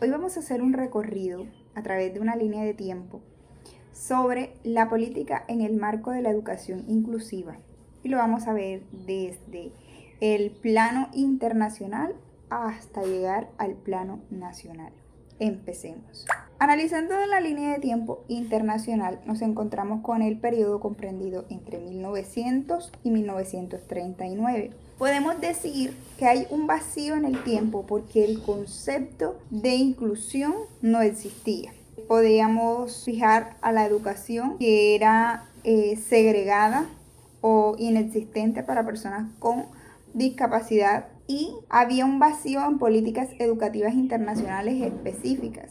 Hoy vamos a hacer un recorrido a través de una línea de tiempo sobre la política en el marco de la educación inclusiva y lo vamos a ver desde el plano internacional hasta llegar al plano nacional. Empecemos. Analizando la línea de tiempo internacional, nos encontramos con el periodo comprendido entre 1900 y 1939. Podemos decir que hay un vacío en el tiempo porque el concepto de inclusión no existía. Podíamos fijar a la educación que era segregada o inexistente para personas con discapacidad y había un vacío en políticas educativas internacionales específicas,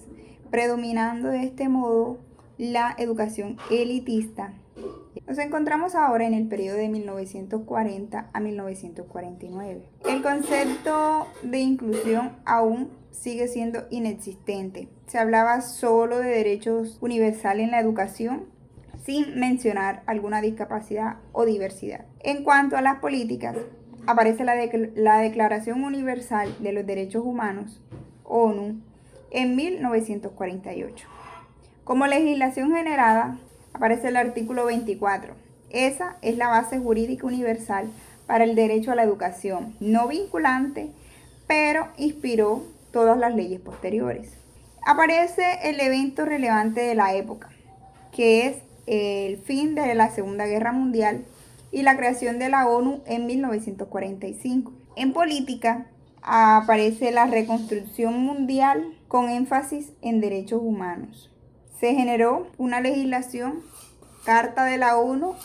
predominando de este modo la educación elitista. Nos encontramos ahora en el periodo de 1940 a 1949. El concepto de inclusión aún sigue siendo inexistente. Se hablaba solo de derechos universales en la educación, sin mencionar alguna discapacidad o diversidad. En cuanto a las políticas, aparece la Declaración Universal de los Derechos Humanos, ONU, en 1948. Como legislación generada, aparece el artículo 24. Esa es la base jurídica universal para el derecho a la educación, no vinculante, pero inspiró todas las leyes posteriores. Aparece el evento relevante de la época, que es el fin de la Segunda Guerra Mundial y la creación de la ONU en 1945. En política aparece la reconstrucción mundial con énfasis en derechos humanos. Se generó una legislación, Carta de la ONU,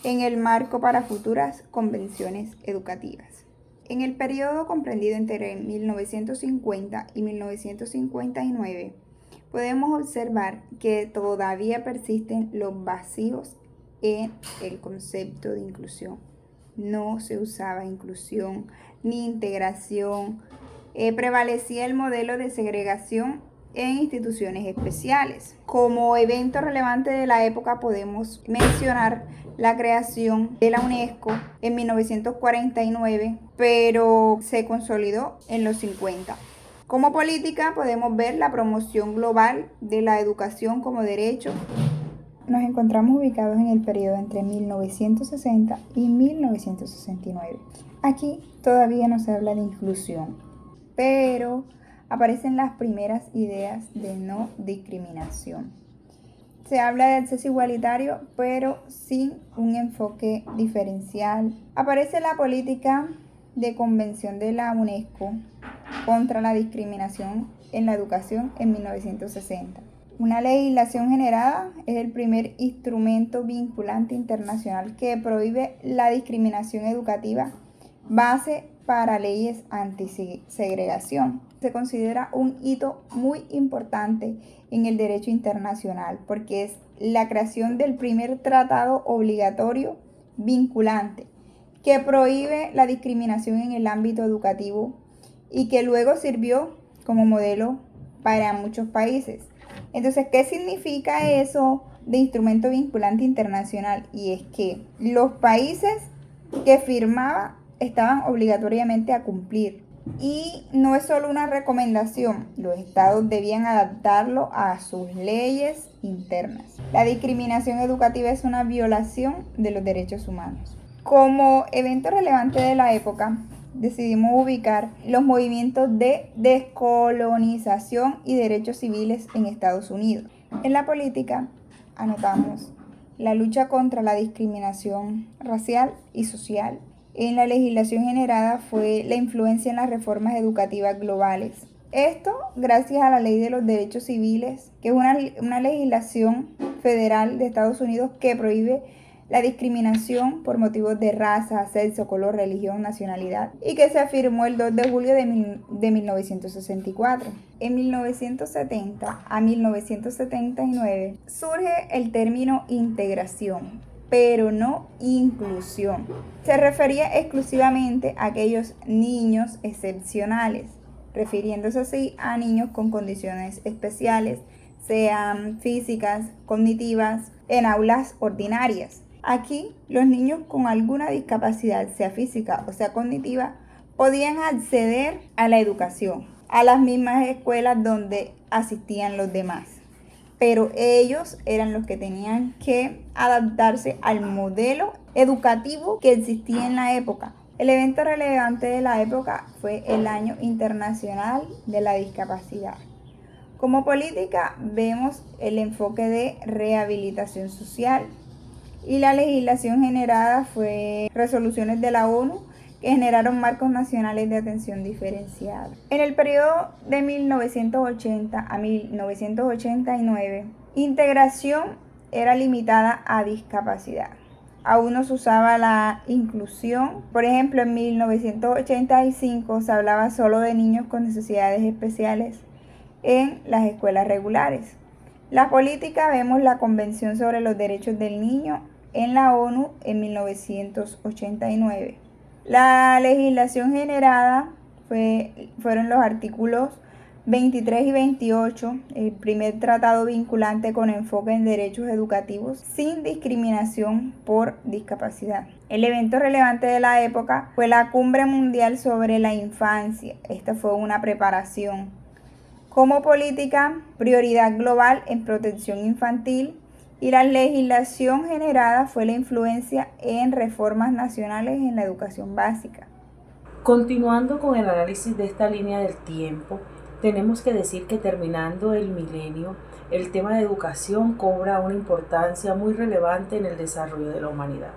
en el marco para futuras convenciones educativas. En el periodo comprendido entre 1950 y 1959, podemos observar que todavía persisten los vacíos en el concepto de inclusión. No se usaba inclusión ni integración. Prevalecía el modelo de segregación en instituciones especiales. Como evento relevante de la época podemos mencionar la creación de la UNESCO en 1949, pero se consolidó en los 50. Como política podemos ver la promoción global de la educación como derecho. Nos encontramos ubicados en el periodo entre 1960 y 1969. Aquí todavía no se habla de inclusión, pero aparecen las primeras ideas de no discriminación. Se habla de acceso igualitario, pero sin un enfoque diferencial. Aparece la política de convención de la UNESCO contra la discriminación en la educación en 1960. Una legislación generada es el primer instrumento vinculante internacional que prohíbe la discriminación educativa, base para leyes antisegregación. Se considera un hito muy importante en el derecho internacional porque es la creación del primer tratado obligatorio vinculante que prohíbe la discriminación en el ámbito educativo y que luego sirvió como modelo para muchos países. Entonces, ¿qué significa eso de instrumento vinculante internacional? Y es que los países que firmaban estaban obligatoriamente a cumplir. Y no es solo una recomendación, los estados debían adaptarlo a sus leyes internas. La discriminación educativa es una violación de los derechos humanos. Como evento relevante de la época, decidimos ubicar los movimientos de descolonización y derechos civiles en Estados Unidos. En la política anotamos la lucha contra la discriminación racial y social. En la legislación generada fue la influencia en las reformas educativas globales. Esto gracias a la Ley de los Derechos Civiles, que es una legislación federal de Estados Unidos que prohíbe la discriminación por motivos de raza, sexo, color, religión, nacionalidad y que se afirmó el 2 de julio de 1964. En 1970 a 1979 surge el término integración, pero no inclusión. Se refería exclusivamente a aquellos niños excepcionales, refiriéndose así a niños con condiciones especiales, sean físicas, cognitivas, en aulas ordinarias. Aquí, los niños con alguna discapacidad, sea física o sea cognitiva, podían acceder a la educación. a las mismas escuelas donde asistían los demás. Pero ellos eran los que tenían que adaptarse al modelo educativo que existía en la época. El evento relevante de la época fue el Año Internacional de la Discapacidad. Como política vemos el enfoque de rehabilitación social y la legislación generada fue resoluciones de la ONU que generaron marcos nacionales de atención diferenciada. En el periodo de 1980 a 1989, integración era limitada a discapacidad. Aún no se usaba la inclusión. Por ejemplo, en 1985 se hablaba solo de niños con necesidades especiales en las escuelas regulares. La política vemos la Convención sobre los Derechos del Niño en la ONU en 1989. La legislación generada fueron los artículos 23 y 28, el primer tratado vinculante con enfoque en derechos educativos sin discriminación por discapacidad. El evento relevante de la época fue la Cumbre Mundial sobre la Infancia. Esta fue una preparación. Como política, prioridad global en protección infantil, y la legislación generada fue la influencia en reformas nacionales en la educación básica. Continuando con el análisis de esta línea del tiempo, tenemos que decir que terminando el milenio, el tema de educación cobra una importancia muy relevante en el desarrollo de la humanidad.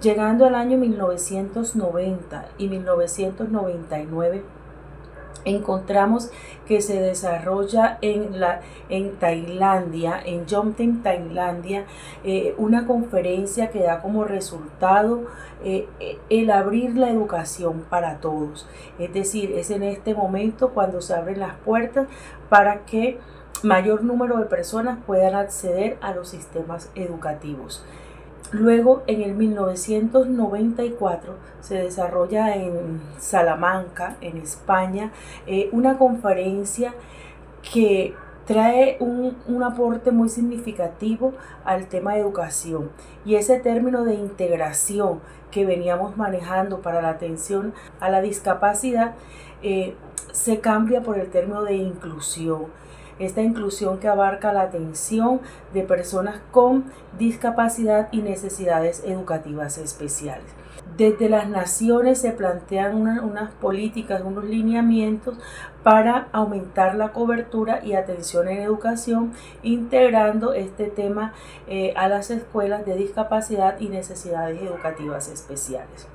Llegando al año 1990 y 1999, encontramos que se desarrolla en Tailandia, en Yomten, Tailandia, una conferencia que da como resultado el abrir la educación para todos. Es decir, es en este momento cuando se abren las puertas para que mayor número de personas puedan acceder a los sistemas educativos. Luego, en el 1994, se desarrolla en Salamanca, en España, una conferencia que trae un aporte muy significativo al tema de educación, y ese término de integración que veníamos manejando para la atención a la discapacidad se cambia por el término de inclusión. Esta inclusión que abarca la atención de personas con discapacidad y necesidades educativas especiales. Desde las naciones se plantean unas políticas, unos lineamientos para aumentar la cobertura y atención en educación, integrando este tema a las escuelas de discapacidad y necesidades educativas especiales.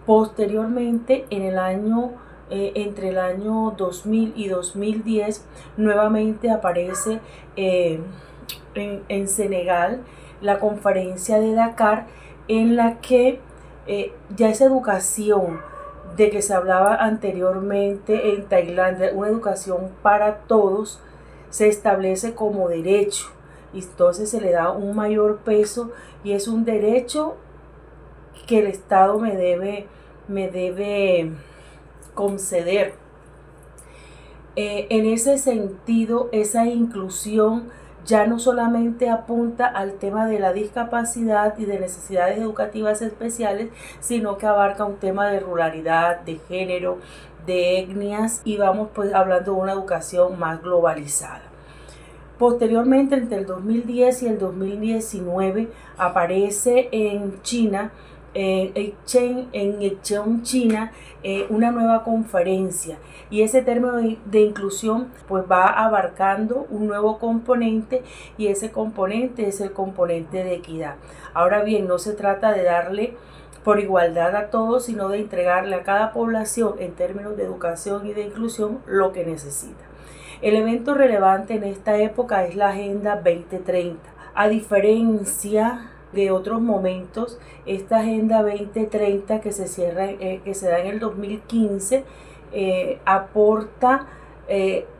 Posteriormente, entre el año 2000 y 2010, nuevamente aparece en Senegal la conferencia de Dakar, en la que ya esa educación de que se hablaba anteriormente en Tailandia, una educación para todos, se establece como derecho, y entonces se le da un mayor peso, y es un derecho que el Estado me debe conceder. En ese sentido, esa inclusión ya no solamente apunta al tema de la discapacidad y de necesidades educativas especiales, sino que abarca un tema de ruralidad, de género, de etnias, y vamos pues hablando de una educación más globalizada. Posteriormente, entre el 2010 y el 2019, aparece en China, en Yecheng, China, una nueva conferencia, y ese término de inclusión pues va abarcando un nuevo componente, y ese componente es el componente de equidad. Ahora bien, no se trata de darle por igualdad a todos, sino de entregarle a cada población en términos de educación y de inclusión lo que necesita. El evento relevante en esta época es la Agenda 2030. A diferencia de otros momentos, esta Agenda 2030 que se da en el 2015 aporta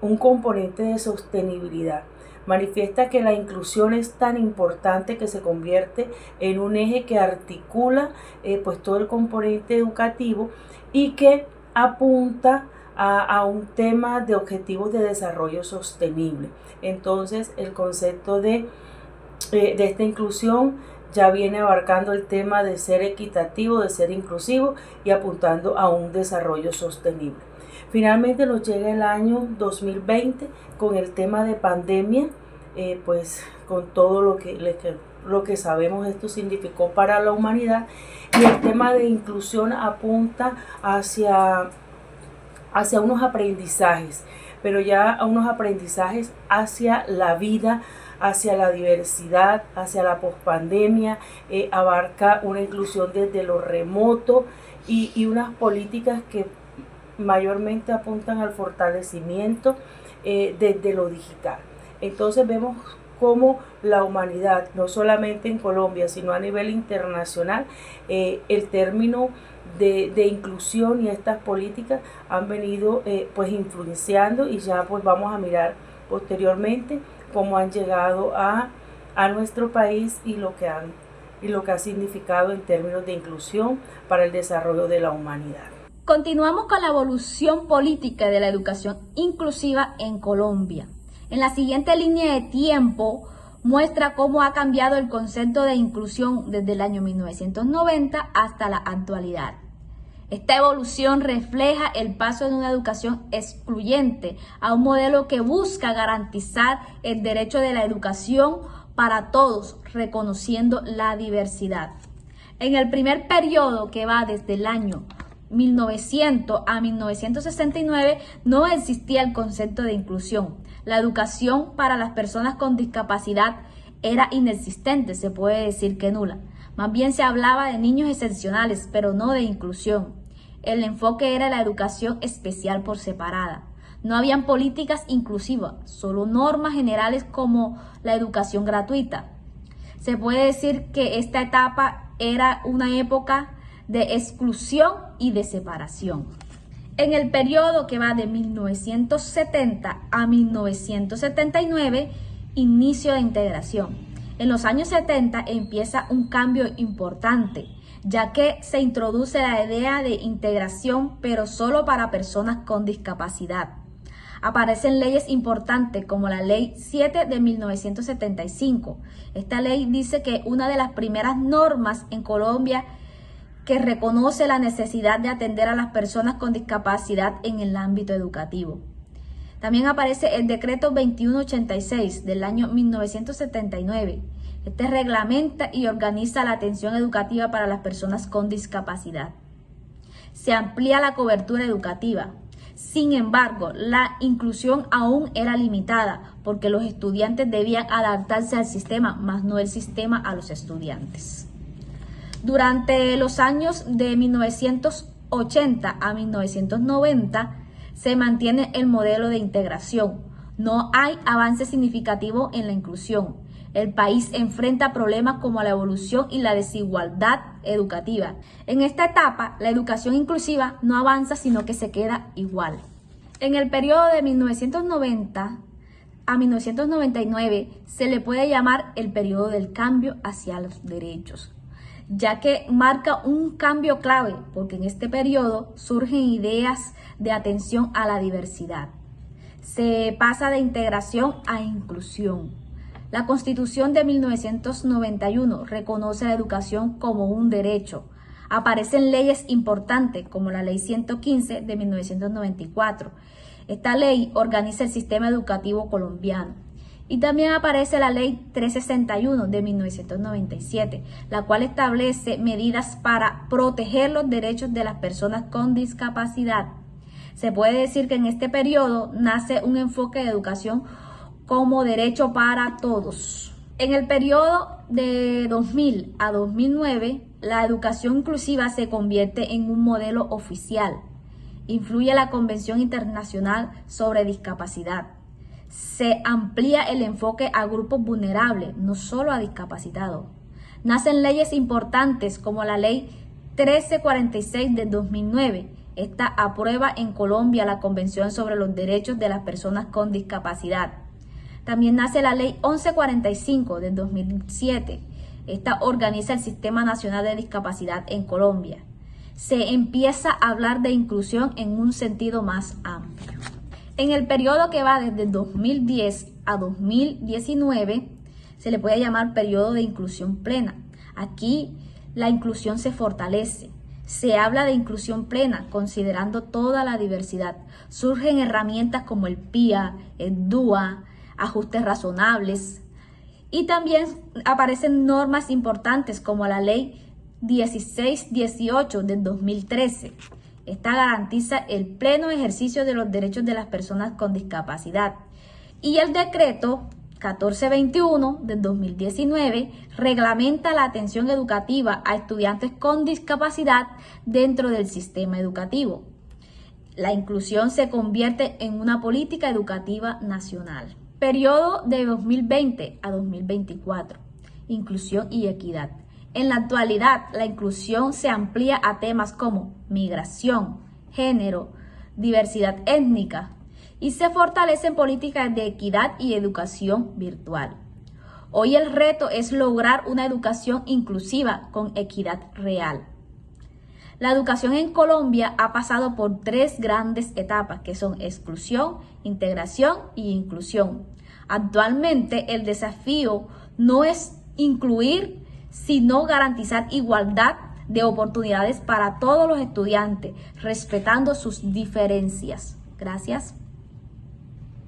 un componente de sostenibilidad. Manifiesta que la inclusión es tan importante que se convierte en un eje que articula pues todo el componente educativo, y que apunta a un tema de objetivos de desarrollo sostenible. Entonces, el concepto de esta inclusión ya viene abarcando el tema de ser equitativo, de ser inclusivo y apuntando a un desarrollo sostenible. Finalmente nos llega el año 2020 con el tema de pandemia, pues con todo lo que sabemos esto significó para la humanidad, y el tema de inclusión apunta hacia unos aprendizajes, pero ya a unos aprendizajes hacia la vida, hacia la diversidad, hacia la pospandemia, abarca una inclusión desde lo remoto y unas políticas que mayormente apuntan al fortalecimiento desde lo digital. Entonces vemos cómo la humanidad, no solamente en Colombia, sino a nivel internacional, el término de inclusión y estas políticas han venido pues influenciando, y ya pues vamos a mirar posteriormente cómo han llegado a nuestro país y lo que ha significado en términos de inclusión para el desarrollo de la humanidad. Continuamos con la evolución política de la educación inclusiva en Colombia. En la siguiente línea de tiempo muestra cómo ha cambiado el concepto de inclusión desde el año 1990 hasta la actualidad. Esta evolución refleja el paso de una educación excluyente a un modelo que busca garantizar el derecho de la educación para todos, reconociendo la diversidad. En el primer periodo, que va desde el año 1900 a 1969, no existía el concepto de inclusión. La educación para las personas con discapacidad era inexistente, se puede decir que nula. Más bien se hablaba de niños excepcionales, pero no de inclusión. El enfoque era la educación especial por separada. No habían políticas inclusivas, solo normas generales como la educación gratuita. Se puede decir que esta etapa era una época de exclusión y de separación. En el periodo que va de 1970 a 1979, inicio de integración. En los años 70 empieza un cambio importante, ya que se introduce la idea de integración, pero solo para personas con discapacidad. Aparecen leyes importantes como la Ley 7 de 1975. Esta ley dice que una de las primeras normas en Colombia que reconoce la necesidad de atender a las personas con discapacidad en el ámbito educativo. También aparece el decreto 2186 del año 1979. Este reglamenta y organiza la atención educativa para las personas con discapacidad. Se amplía la cobertura educativa. Sin embargo, la inclusión aún era limitada porque los estudiantes debían adaptarse al sistema, más no el sistema a los estudiantes. Durante los años de 1980 a 1990 se mantiene el modelo de integración. No hay avance significativo en la inclusión. El país enfrenta problemas como la evolución y la desigualdad educativa. En esta etapa, la educación inclusiva no avanza, sino que se queda igual. En el periodo de 1990 a 1999 se le puede llamar el periodo del cambio hacia los derechos, ya que marca un cambio clave, porque en este periodo surgen ideas de atención a la diversidad. Se pasa de integración a inclusión. La Constitución de 1991 reconoce la educación como un derecho. Aparecen leyes importantes como la Ley 115 de 1994. Esta ley organiza el sistema educativo colombiano. Y también aparece la Ley 361 de 1997, la cual establece medidas para proteger los derechos de las personas con discapacidad. Se puede decir que en este periodo nace un enfoque de educación como derecho para todos. En el periodo de 2000 a 2009, la educación inclusiva se convierte en un modelo oficial. Influye la Convención Internacional sobre Discapacidad. Se amplía el enfoque a grupos vulnerables, no solo a discapacitados. Nacen leyes importantes como la Ley 1346 de 2009. Esta aprueba en Colombia la Convención sobre los Derechos de las Personas con Discapacidad. También nace la Ley 1145 de 2007. Esta organiza el Sistema Nacional de Discapacidad en Colombia. Se empieza a hablar de inclusión en un sentido más amplio. En el periodo que va desde 2010 a 2019, se le puede llamar periodo de inclusión plena. Aquí la inclusión se fortalece. Se habla de inclusión plena, considerando toda la diversidad. Surgen herramientas como el PIA, el DUA, ajustes razonables. Y también aparecen normas importantes como la Ley 1618 del 2013. Esta garantiza el pleno ejercicio de los derechos de las personas con discapacidad. Y el decreto 1421 del 2019 reglamenta la atención educativa a estudiantes con discapacidad dentro del sistema educativo. La inclusión se convierte en una política educativa nacional. Periodo de 2020 a 2024. Inclusión y equidad. En la actualidad, la inclusión se amplía a temas como migración, género, diversidad étnica y se fortalecen políticas de equidad y educación virtual. Hoy el reto es lograr una educación inclusiva con equidad real. La educación en Colombia ha pasado por 3 grandes etapas que son exclusión, integración y inclusión. Actualmente el desafío no es incluir, sino garantizar igualdad de oportunidades para todos los estudiantes, respetando sus diferencias. Gracias.